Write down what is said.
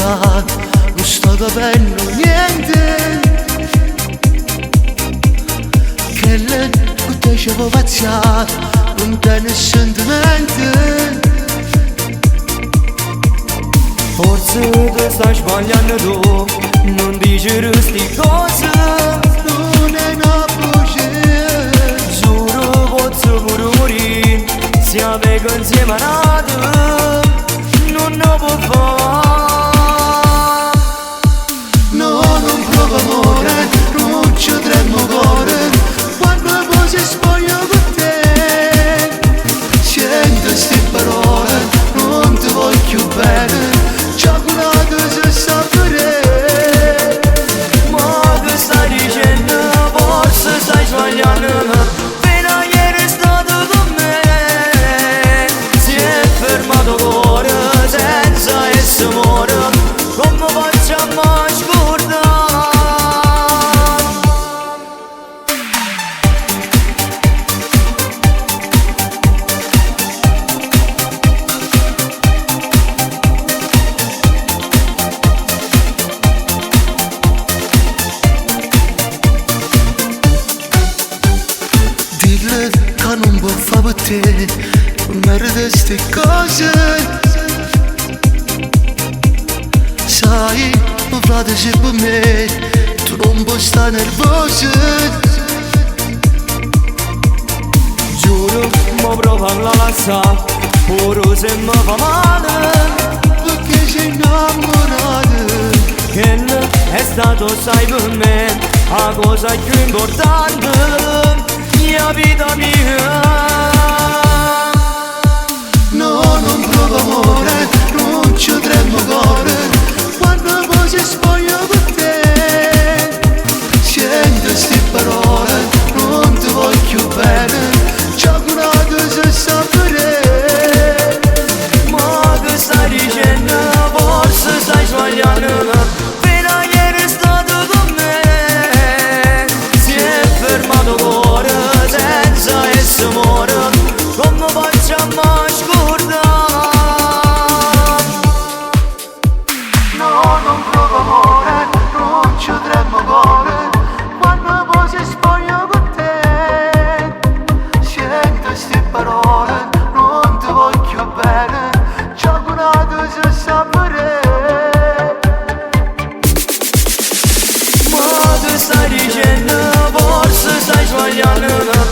innamorato, non sto capendo niente. Che lei con te ci avevo pazziato, non c'è nessun sentimento. Forse tu stai sbagliando tu, non dici queste cose. Non è una voce, Giuro posso pure morire, se avevo insieme a te, non ne può fare. no, non provo amore, non ci tremo cuore, quando poi si spoglia con te. Sento queste parole, non ti voglio bene, cioccolata se sapere. Ma che stai dicendo? Forse stai sbagliando. Fino a ieri è stato con me, si è fermato il cuore senza essere amore. Come facciamo a scordare? Dille che non può fare per te, non merita ste cose. Sai, mio frate sei per me, tu non puoi stare nervoso. Giuro, ma provo a lasciare, pure se mi fa male. Perché sei innamorato, Che è stato, sai, per me la cosa più importante, mia vita mia. no, non provo amore, non ci tremo cuore, quando poi si spoglia con te. Sento queste parole, non ti voglio bene, cioccolata se sapere. Ma che stai dicendo? Forse stai sbagliando. Fino a ieri è stato con me, si è fermato il cuore senza essere amore. Come facciamo a scordare? No, non provo amore, non ci tremo cuore, quando poi si spoglia con te. Sento queste parole, non ti voglio bene, cioccolata se sapere. Ma che stai dicendo? Forse stai sbagliando.